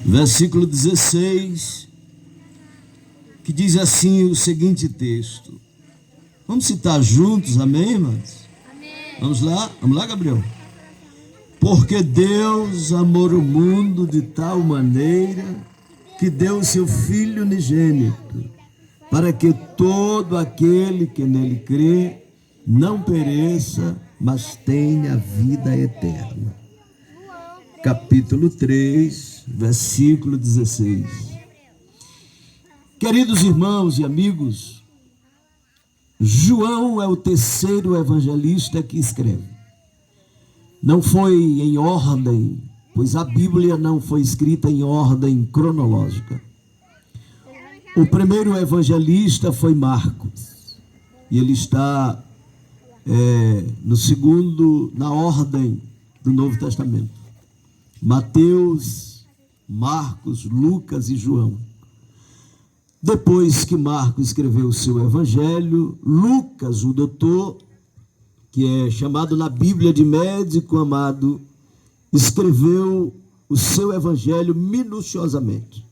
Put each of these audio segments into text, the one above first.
versículo 16, que diz assim o seguinte texto. Vamos citar juntos, amém, irmãos? Amém. Vamos lá, Gabriel. Porque Deus amou o mundo de tal maneira que deu o seu Filho unigênito, para que todo aquele que nele crê não pereça, mas tenha vida eterna. Capítulo 3, versículo 16. Queridos irmãos e amigos, João é o terceiro evangelista que escreve. Não foi em ordem, pois a Bíblia não foi escrita em ordem cronológica. O primeiro evangelista foi Marcos, e ele está na ordem do Novo Testamento. Mateus, Marcos, Lucas e João. Depois que Marcos escreveu o seu evangelho, Lucas, o doutor, que é chamado na Bíblia de médico amado, escreveu o seu evangelho minuciosamente,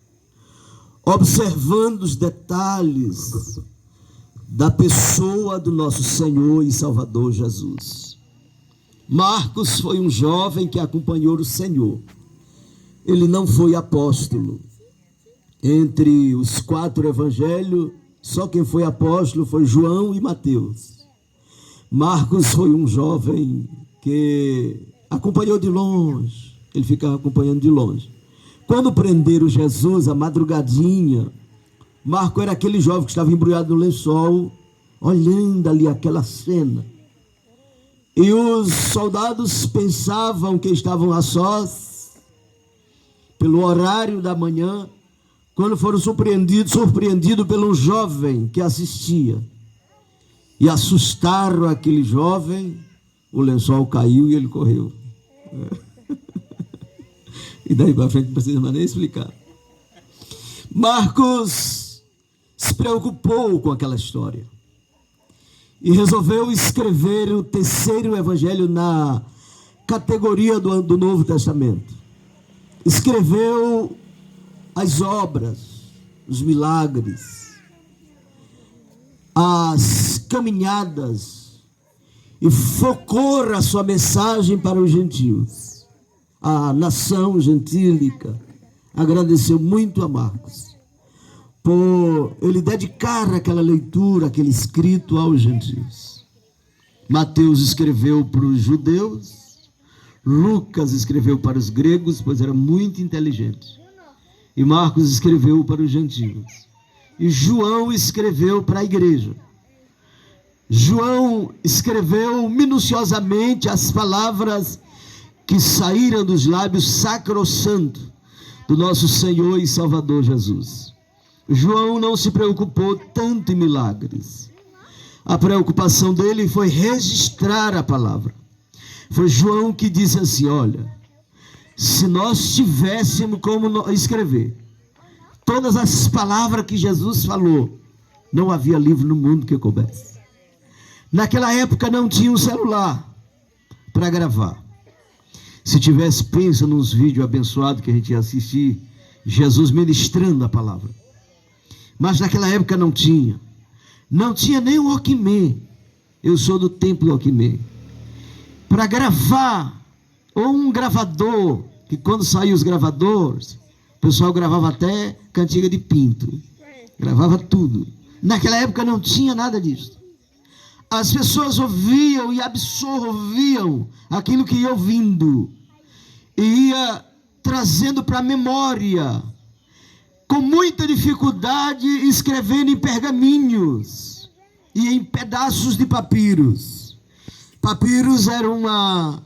observando os detalhes da pessoa do nosso Senhor e Salvador Jesus. Marcos foi um jovem que acompanhou o Senhor. Ele não foi apóstolo. Entre os 4 evangelhos, só quem foi apóstolo foi João e Mateus. Marcos foi um jovem que acompanhou de longe. Ele ficava acompanhando de longe. Quando prenderam Jesus, à madrugadinha, Marcos era aquele jovem que estava embrulhado no lençol, olhando ali aquela cena. E os soldados pensavam que estavam a sós, pelo horário da manhã, quando foram surpreendidos pelo jovem que assistia. E assustaram aquele jovem, o lençol caiu e ele correu. E daí para frente não precisa mais nem explicar. Marcos se preocupou com aquela história e resolveu escrever o terceiro evangelho na categoria do Novo Testamento. Escreveu as obras, os milagres, as caminhadas, e focou a sua mensagem para os gentios. A nação gentílica agradeceu muito a Marcos por ele dedicar aquela leitura, aquele escrito aos gentios. Mateus escreveu para os judeus, Lucas escreveu para os gregos, pois era muito inteligente, e Marcos escreveu para os gentios. E João escreveu para a igreja. João escreveu minuciosamente as palavras que saíram dos lábios sacrossantos do nosso Senhor e Salvador Jesus. João não se preocupou tanto em milagres. A preocupação dele foi registrar a palavra. Foi João que disse assim: olha, se nós tivéssemos como escrever todas as palavras que Jesus falou, não havia livro no mundo que coubesse. Naquela época não tinha um celular para gravar. Se tivesse, pensa nos vídeos abençoados que a gente ia assistir, Jesus ministrando a palavra. Mas naquela época não tinha. Não tinha nem o Walkman. Eu sou do tempo do Walkman. Para gravar, ou um gravador, que quando saíam os gravadores, o pessoal gravava até cantiga de pinto. Gravava tudo. Naquela época não tinha nada disso. As pessoas ouviam e absorviam aquilo que ia ouvindo. E ia trazendo para a memória, com muita dificuldade, escrevendo em pergaminhos e em pedaços de papiros. Papiros era uma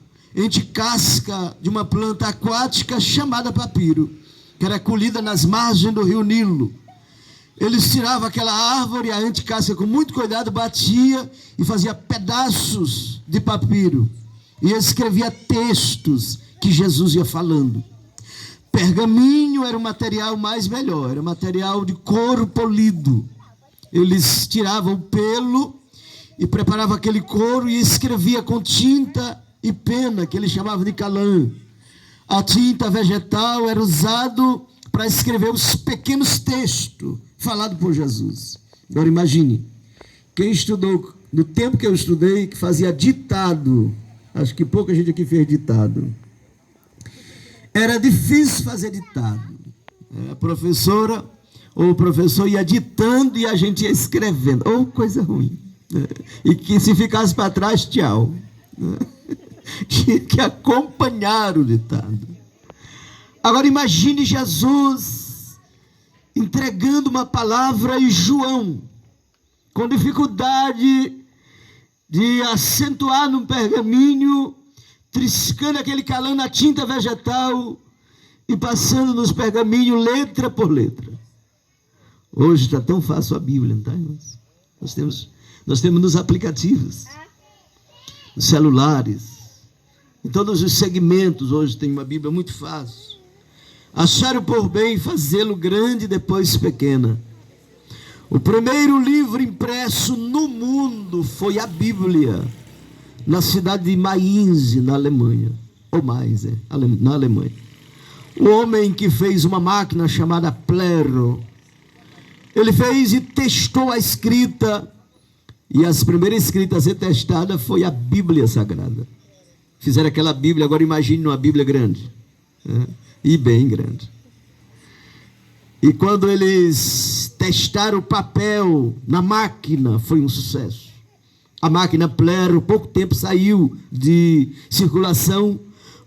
casca de uma planta aquática chamada papiro, que era colhida nas margens do rio Nilo. Eles tiravam aquela árvore, a anticasca com muito cuidado batia e fazia pedaços de papiro. E escrevia textos que Jesus ia falando. Pergaminho era o material mais melhor, era material de couro polido. Eles tiravam o pelo e preparavam aquele couro e escrevia com tinta e pena, que eles chamavam de calã. A tinta vegetal era usado para escrever os pequenos textos falados por Jesus. Agora imagine, quem estudou, no tempo que eu estudei, que fazia ditado, acho que pouca gente aqui fez ditado. Era difícil fazer ditado. A professora ou o professor ia ditando e a gente ia escrevendo. Oh, coisa ruim. E que se ficasse para trás, tchau. Tinha que acompanhar o ditado. Agora imagine Jesus entregando uma palavra e João, com dificuldade de acentuar num pergaminho, triscando aquele calão na tinta vegetal e passando nos pergaminhos letra por letra. Hoje está tão fácil a Bíblia, não está, irmãos? Nós temos nos aplicativos, nos celulares, em todos os segmentos. Hoje tem uma Bíblia muito fácil. Acharam por bem fazê-lo grande e depois pequena. O primeiro livro impresso no mundo foi a Bíblia, na cidade de Mainz, na Alemanha, ou mais, na Alemanha. O homem que fez uma máquina chamada Plero, ele fez e testou a escrita, e as primeiras escritas a ser testada foi a Bíblia Sagrada. Fizeram aquela Bíblia, agora imagine uma Bíblia grande, e bem grande. E quando eles testaram o papel na máquina, foi um sucesso. A máquina Plero, pouco tempo saiu de circulação,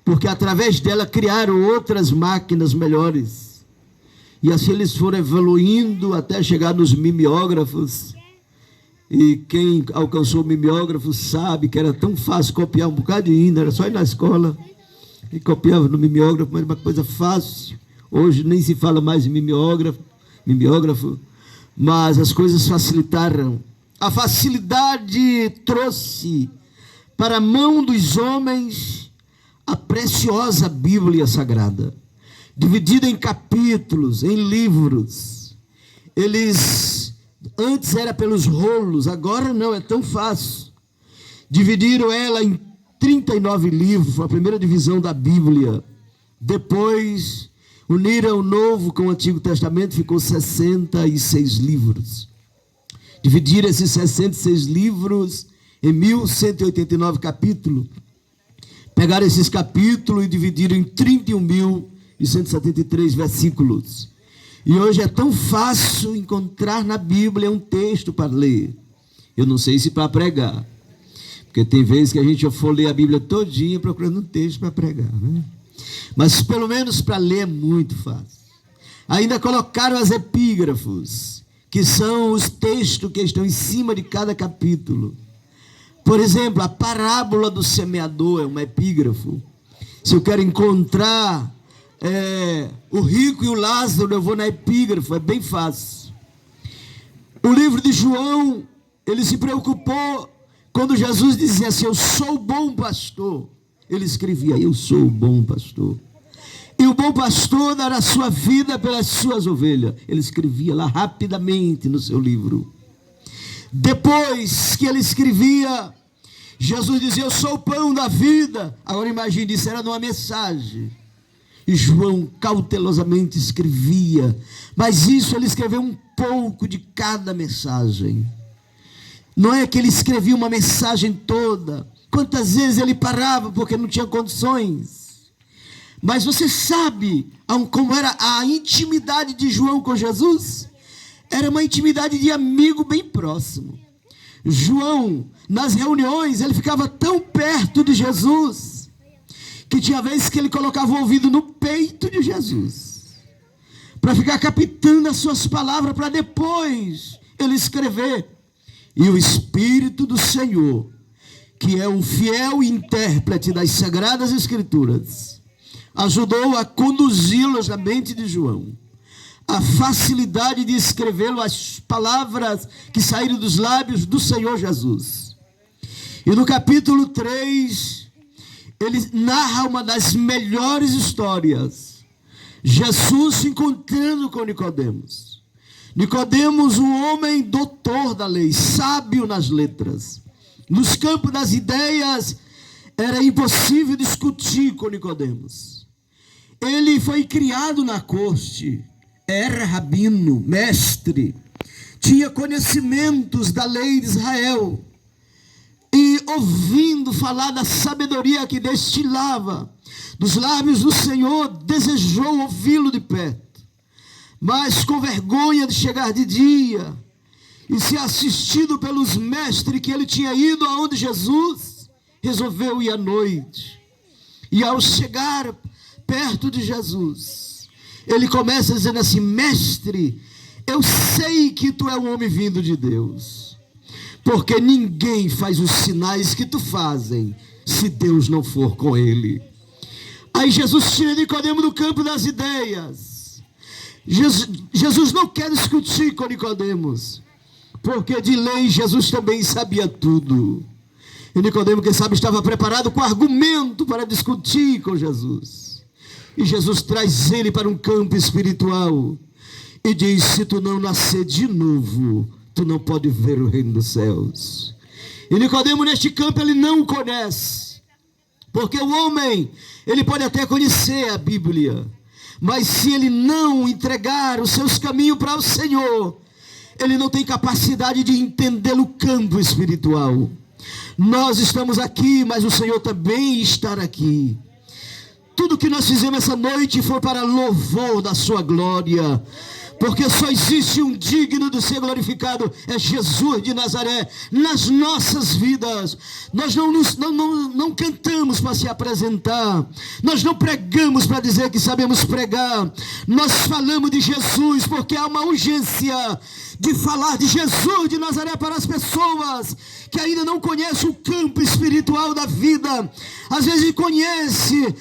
porque através dela criaram outras máquinas melhores. E assim eles foram evoluindo até chegar nos mimeógrafos. E quem alcançou o mimeógrafo sabe que era tão fácil copiar um bocado de hino, era só ir na escola e copiava no mimeógrafo, mas uma coisa fácil. Hoje nem se fala mais em mimeógrafo, mas as coisas facilitaram. A facilidade trouxe para a mão dos homens a preciosa Bíblia Sagrada, dividida em capítulos, em livros. Antes era pelos rolos, agora não, é tão fácil. Dividiram ela em 39 livros, foi a primeira divisão da Bíblia. Depois uniram o Novo com o Antigo Testamento, ficou 66 livros. Dividiram esses 66 livros em 1189 capítulos. Pegaram esses capítulos e dividiram em 31.173 versículos. E hoje é tão fácil encontrar na Bíblia um texto para ler. Eu não sei se para pregar, porque tem vezes que a gente for ler a Bíblia todinha procurando um texto para pregar, né? Mas pelo menos para ler é muito fácil. Ainda colocaram as epígrafos, que são os textos que estão em cima de cada capítulo. Por exemplo, a parábola do semeador é um epígrafo. Se eu quero encontrar o rico e o Lázaro, eu vou na epígrafo, é bem fácil. O livro de João, ele se preocupou quando Jesus dizia assim: eu sou o bom pastor. Ele escrevia: eu sou o bom pastor. E o bom pastor dará a sua vida pelas suas ovelhas. Ele escrevia lá rapidamente no seu livro. Depois que ele escrevia, Jesus dizia: eu sou o pão da vida. Agora imagine, isso era numa mensagem. E João cautelosamente escrevia. Mas isso ele escreveu um pouco de cada mensagem. Não é que ele escrevia uma mensagem toda. Quantas vezes ele parava porque não tinha condições. Mas você sabe como era a intimidade de João com Jesus? Era uma intimidade de amigo bem próximo. João, nas reuniões, ele ficava tão perto de Jesus, que tinha vezes que ele colocava o ouvido no peito de Jesus, para ficar captando as suas palavras, para depois ele escrever. E o Espírito do Senhor, que é o fiel intérprete das Sagradas Escrituras, ajudou a conduzi-los na mente de João. A facilidade de escrevê-lo, as palavras que saíram dos lábios do Senhor Jesus. E no capítulo 3, ele narra uma das melhores histórias. Jesus se encontrando com Nicodemos. Nicodemos, um homem doutor da lei, sábio nas letras. Nos campos das ideias, era impossível discutir com Nicodemos. Ele foi criado na corte, era rabino, mestre, tinha conhecimentos da lei de Israel, e ouvindo falar da sabedoria que destilava dos lábios do Senhor, desejou ouvi-lo de perto. Mas com vergonha de chegar de dia e ser assistido pelos mestres que ele tinha ido aonde Jesus, resolveu ir à noite. E ao chegar perto de Jesus, ele começa dizendo assim: mestre, eu sei que tu é um homem vindo de Deus, porque ninguém faz os sinais que tu fazem se Deus não for com ele. Aí Jesus tira Nicodemo do campo das ideias. Jesus não quer discutir com Nicodemos, porque de lei Jesus também sabia tudo. E Nicodemo, quem sabe, estava preparado com argumento para discutir com Jesus. E Jesus traz ele para um campo espiritual e diz: se tu não nascer de novo, tu não pode ver o reino dos céus. E Nicodemo, neste campo, ele não conhece, porque o homem, ele pode até conhecer a Bíblia, mas se ele não entregar os seus caminhos para o Senhor, ele não tem capacidade de entender o campo espiritual. Nós estamos aqui, mas o Senhor também está aqui. Tudo que nós fizemos essa noite foi para louvor da sua glória, porque só existe um digno de ser glorificado, é Jesus de Nazaré, nas nossas vidas. Nós não cantamos para se apresentar, nós não pregamos para dizer que sabemos pregar, nós falamos de Jesus, porque há uma urgência de falar de Jesus de Nazaré para as pessoas que ainda não conhecem o campo espiritual da vida. Às vezes conhece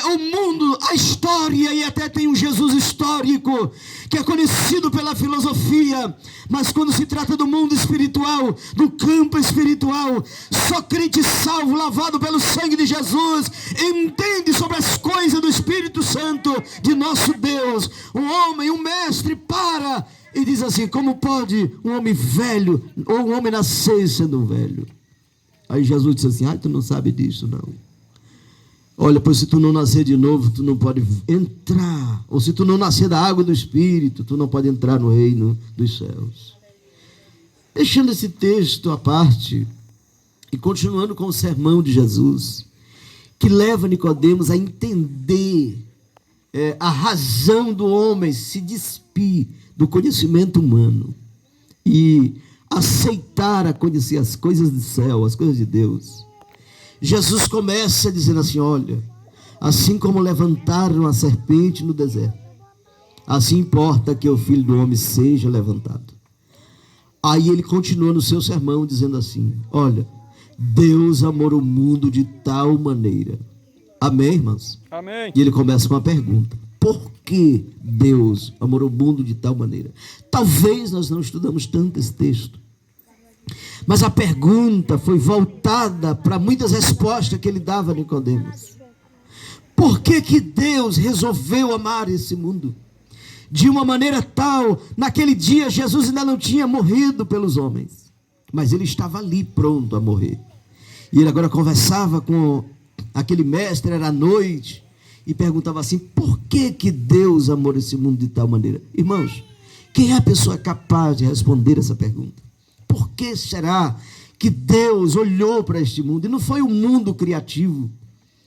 o mundo, a história, e até tem um Jesus histórico que é conhecido pela filosofia, mas quando se trata do mundo espiritual, do campo espiritual, só crente salvo, lavado pelo sangue de Jesus, entende sobre as coisas do Espírito Santo de nosso Deus. Um homem, um mestre, para e diz assim: como pode um homem velho, ou um homem nascer sendo velho? Aí Jesus disse assim: tu não sabe disso não. Olha, pois se tu não nascer de novo, tu não pode entrar. Ou se tu não nascer da água do Espírito, tu não pode entrar no reino dos céus. Deixando esse texto à parte e continuando com o sermão de Jesus, que leva Nicodemos a entender a razão do homem se despir do conhecimento humano e aceitar a conhecer as coisas do céu, as coisas de Deus. Jesus começa dizendo assim: olha, assim como levantaram a serpente no deserto, assim importa que o Filho do Homem seja levantado. Aí ele continua no seu sermão dizendo assim: olha, Deus amou o mundo de tal maneira. Amém, irmãos? Amém. E ele começa com uma pergunta: por que Deus amou o mundo de tal maneira? Talvez nós não estudamos tanto esse texto, mas a pergunta foi voltada para muitas respostas que ele dava a Nicodemos. Por que que Deus resolveu amar esse mundo de uma maneira tal? Naquele dia Jesus ainda não tinha morrido pelos homens, mas ele estava ali pronto a morrer. E ele agora conversava com aquele mestre, era à noite, e perguntava assim: por que que Deus amou esse mundo de tal maneira? Irmãos, quem é a pessoa capaz de responder essa pergunta? Por que será que Deus olhou para este mundo? E não foi o mundo criativo,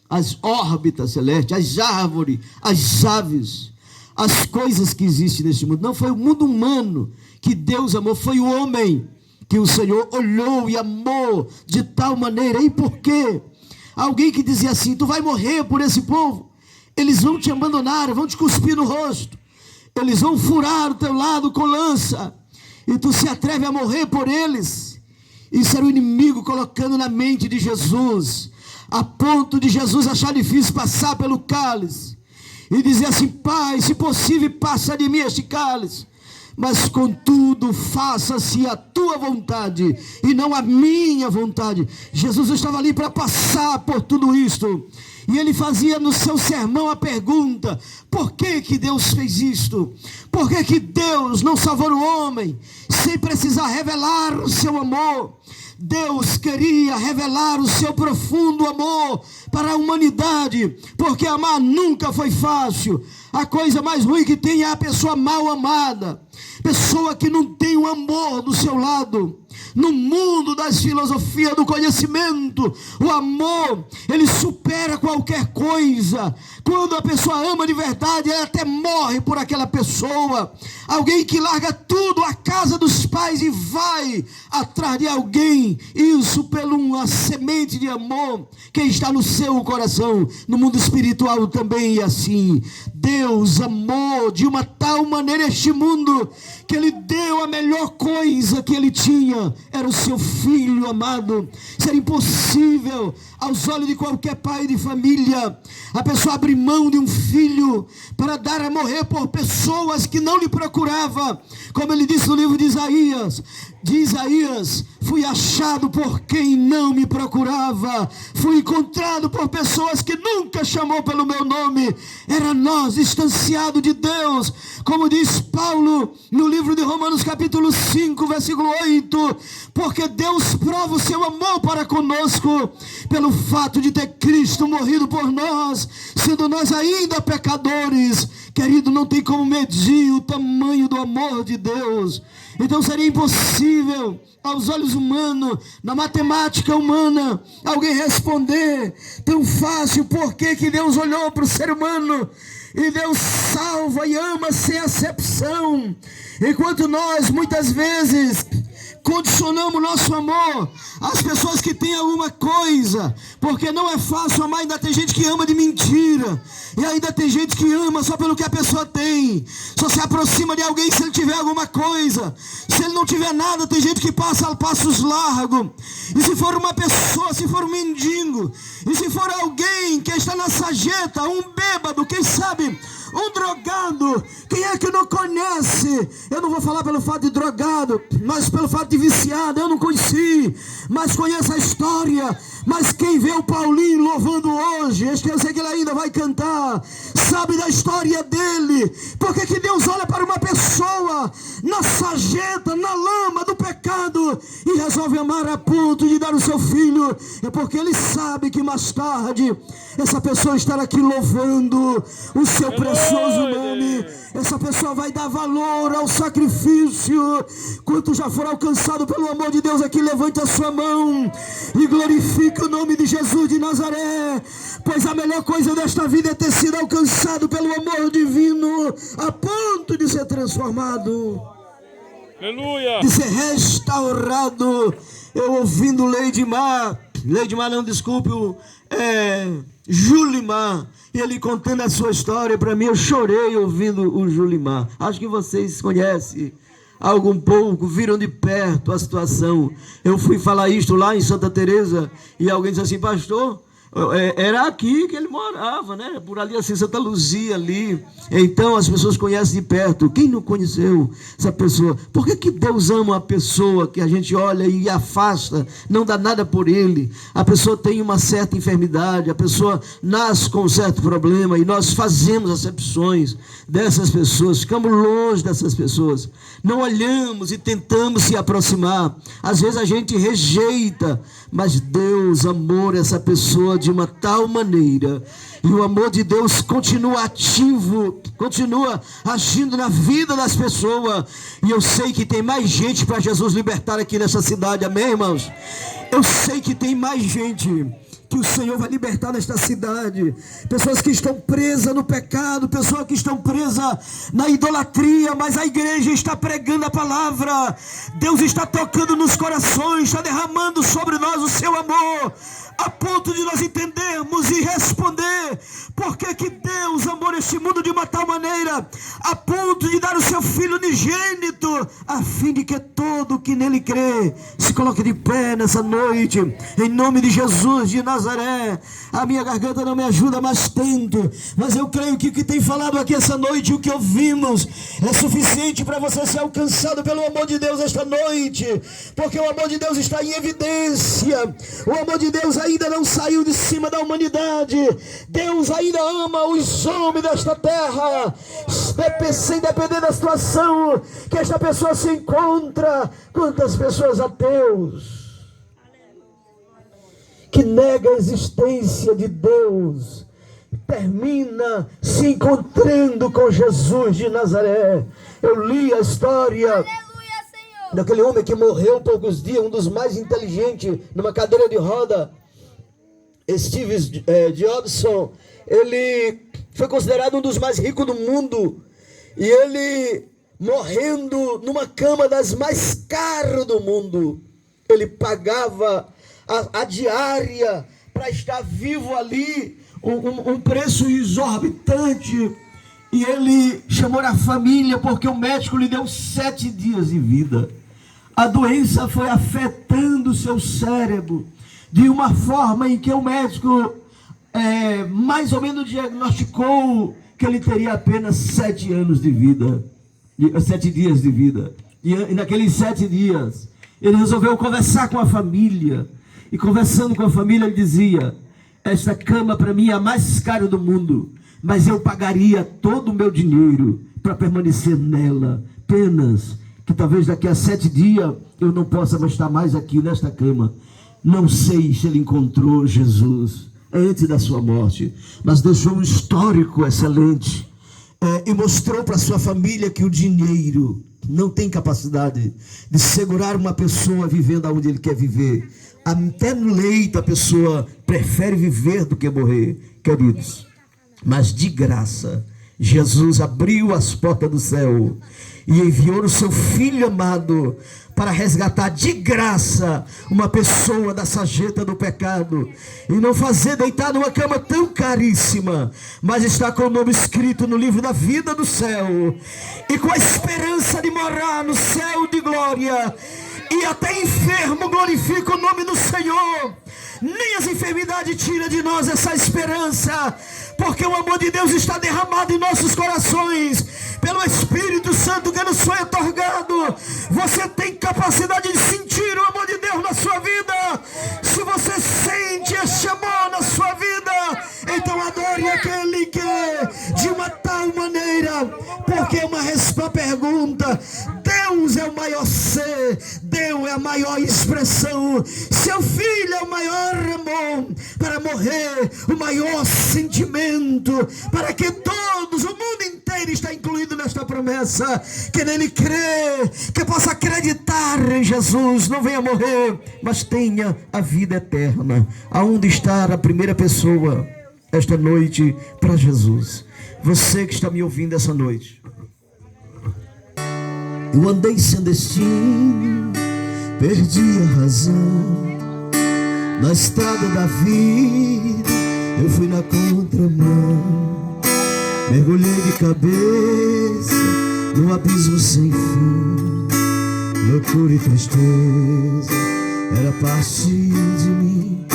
as órbitas celestes, as árvores, as aves, as coisas que existem neste mundo. Não foi o mundo humano que Deus amou, foi o homem que o Senhor olhou e amou de tal maneira. E por quê? Alguém que dizia assim: tu vai morrer por esse povo, eles vão te abandonar, vão te cuspir no rosto, eles vão furar o teu lado com lança, e tu se atreve a morrer por eles. Isso era o inimigo colocando na mente de Jesus, a ponto de Jesus achar difícil passar pelo cálice e dizer assim: Pai, se possível, passa de mim este cálice, mas contudo faça-se a tua vontade e não a minha vontade. Jesus estava ali para passar por tudo isto, e ele fazia no seu sermão a pergunta: por que que Deus fez isto? Por que que Deus não salvou o homem sem precisar revelar o seu amor? Deus queria revelar o seu profundo amor para a humanidade, porque amar nunca foi fácil. A coisa mais ruim que tem é a pessoa mal amada, pessoa que não tem o amor do seu lado. No mundo das filosofias do conhecimento, o amor, ele supera qualquer coisa. Quando a pessoa ama de verdade, ela até morre por aquela pessoa. Alguém que larga tudo, a casa dos pais, e vai atrás de alguém, isso pela uma semente de amor que está no seu coração. No mundo espiritual também é assim. Deus amou de uma tal maneira este mundo, que ele deu a melhor coisa que ele tinha, era o seu filho amado. Seria impossível aos olhos de qualquer pai de família a pessoa abrir mão de um filho para dar a morrer por pessoas que não lhe procuravam. Como ele disse no livro de Isaías, fui achado por quem não me procurava, fui encontrado por pessoas que nunca chamou pelo meu nome. Era nós, distanciado de Deus, como diz Paulo no livro de Romanos capítulo 5, versículo 8, porque Deus prova o seu amor para conosco, pelo fato de ter Cristo morrido por nós, sendo nós ainda pecadores. Querido, não tem como medir o tamanho do amor de Deus. Então seria impossível aos olhos humanos, na matemática humana, alguém responder tão fácil por que Deus olhou para o ser humano e Deus salva e ama sem acepção, enquanto nós muitas vezes condicionamos nosso amor às pessoas que têm alguma coisa, porque não é fácil amar. Ainda tem gente que ama de mentira, e ainda tem gente que ama só pelo que a pessoa tem, só se aproxima de alguém se ele tiver alguma coisa. Se ele não tiver nada, tem gente que passa a passos largos. E se for uma pessoa, se for um mendigo, e se for alguém que está na sarjeta, um bêbado, quem sabe um drogado, quem é que não conhece? Eu não vou falar pelo fato de drogado, mas pelo fato de viciado. Eu não conheci, mas conheço a história. Mas quem vê o Paulinho louvando hoje, eu sei que ele ainda vai cantar, sabe da história dele. Porque que Deus olha para uma pessoa na sarjeta, na lama do pecado, e resolve amar a ponto de dar o seu filho? É porque ele sabe que mais tarde essa pessoa estará aqui louvando o seu precioso nome. Essa pessoa vai dar valor ao sacrifício. Quanto já for alcançado pelo amor de Deus aqui, levante a sua mão e glorifique o nome de Jesus de Nazaré, pois a melhor coisa desta vida é ter sido alcançado pelo amor divino, a ponto de ser transformado, aleluia, de ser restaurado. Eu ouvindo Leidmar não, desculpe, Julimar, e ele contando a sua história para mim, eu chorei ouvindo o Julimar. Acho que vocês conhecem algum pouco, viram de perto a situação. Eu fui falar isto lá em Santa Teresa, e alguém disse assim: pastor, era aqui que ele morava, né? Por ali assim, Santa Luzia ali. Então as pessoas conhecem de perto. Quem não conheceu essa pessoa? Por que Deus ama uma pessoa que a gente olha e afasta, não dá nada por ele? A pessoa tem uma certa enfermidade, a pessoa nasce com um certo problema, e nós fazemos acepções dessas pessoas, ficamos longe dessas pessoas, não olhamos e tentamos se aproximar. Às vezes a gente rejeita, mas Deus amou essa pessoa de uma tal maneira, e o amor de Deus continua ativo, continua agindo na vida das pessoas. E eu sei que tem mais gente para Jesus libertar aqui nessa cidade, amém, irmãos? Eu sei que tem mais gente que o Senhor vai libertar nesta cidade. Pessoas que estão presas no pecado, pessoas que estão presas na idolatria, mas a igreja está pregando a palavra. Deus está tocando nos corações, está derramando sobre nós o seu amor, a ponto de nós entendermos e responder por que Deus amou este mundo de uma tal maneira, a ponto de dar o seu Filho unigênito, a fim de que todo que nele crê se coloque de pé nessa noite, em nome de Jesus de Nazaré. A minha garganta não me ajuda mais tanto, mas eu creio que o que tem falado aqui essa noite, o que ouvimos, é suficiente para você ser alcançado pelo amor de Deus esta noite, porque o amor de Deus está em evidência. O amor de Deus ainda não saiu de cima da humanidade. Deus ainda ama os homens desta terra, sem depender da situação que esta pessoa se encontra. Quantas pessoas ateus que nega a existência de Deus, termina se encontrando com Jesus de Nazaré. Eu li a história daquele homem que morreu poucos dias, um dos mais inteligentes, numa cadeira de roda, Steve Jobson. Ele foi considerado um dos mais ricos do mundo, e ele, morrendo numa cama das mais caras do mundo, ele pagava a diária para estar vivo ali, um preço exorbitante. E ele chamou a família porque o médico lhe deu 7 dias de vida. A doença foi afetando o seu cérebro de uma forma em que o médico mais ou menos diagnosticou que ele teria apenas 7 anos de vida, 7 dias de vida. E naqueles 7 dias, ele resolveu conversar com a família. E conversando com a família, ele dizia: esta cama para mim é a mais cara do mundo, mas eu pagaria todo o meu dinheiro para permanecer nela. Apenas que talvez daqui a 7 dias eu não possa mais estar mais aqui nesta cama. Não sei se ele encontrou Jesus antes da sua morte, mas deixou um histórico excelente, e mostrou para sua família que o dinheiro não tem capacidade de segurar uma pessoa vivendo aonde ele quer viver. Até no leito a pessoa prefere viver do que morrer, queridos. Mas de graça, Jesus abriu as portas do céu e enviou o seu Filho amado para resgatar de graça uma pessoa da sarjeta do pecado, e não fazer deitar numa cama tão caríssima, mas está com o nome escrito no livro da vida do céu, e com a esperança de morar no céu de glória. E até enfermo glorifica o nome do Senhor. Nem as enfermidades tiram de nós essa esperança, porque o amor de Deus está derramado em nossos corações, pelo Espírito Santo que nos foi otorgado. Você tem capacidade de sentir o amor de Deus na sua vida. Se você sente esse amor na sua vida, então adore aquele que de uma tal maneira, porque é uma pergunta. Deus é o maior ser, Deus é a maior expressão, seu Filho é o maior amor, para morrer o maior sentimento, para que todos, o mundo inteiro está incluído nesta promessa, que nele crê, que possa acreditar em Jesus, não venha morrer, mas tenha a vida eterna. Aonde está a primeira pessoa esta noite para Jesus? Você que está me ouvindo essa noite. Eu andei sem destino, perdi a razão, na estrada da vida eu fui na contramão, mergulhei de cabeça num abismo sem fim. Loucura e tristeza era parte de mim,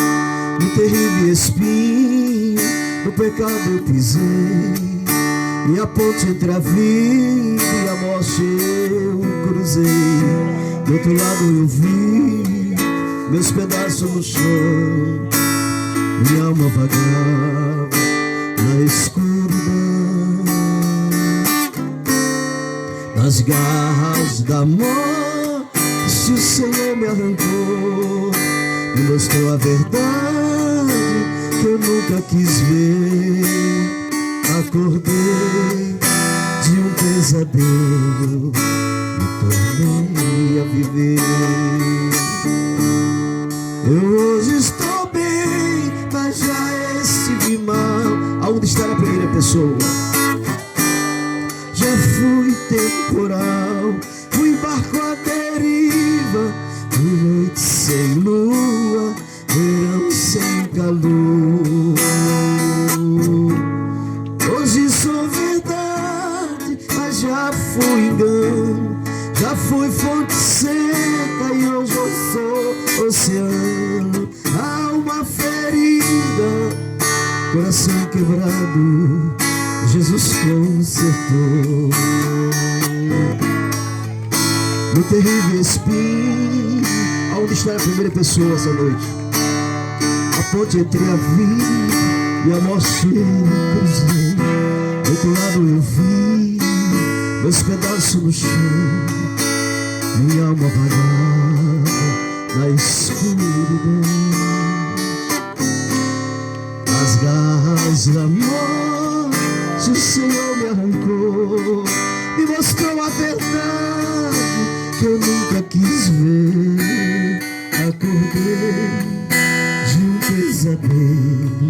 no terrível espinho do pecado eu pisei, e a ponte entre a vida e a morte eu cruzei. Do outro lado eu vi meus pedaços no chão, minha alma vagava na escuridão, nas garras da morte o Senhor me arrancou, me mostrou a verdade que eu nunca quis ver. Acordei de um pesadelo, me tornei a viver. Eu hoje estou bem, mas já estive mal. Aonde está a primeira pessoa? Já fui temporal, fui barco à deriva, fui noite sem lua, verão sem calor. Hoje sou verdade, mas já fui engano, já fui fonte seca e hoje eu sou oceano. Alma ferida, coração quebrado, Jesus consertou. No terrível espinho, aonde está a primeira pessoa essa noite? A ponte entre a vida e a morte eu cruzei. Do outro lado eu vi meus pedaços no chão, minha alma vagava na escuridão. garras da morte o Senhor me arrancou, me mostrou a verdade que eu nunca quis ver. Acordei de um pesadelo,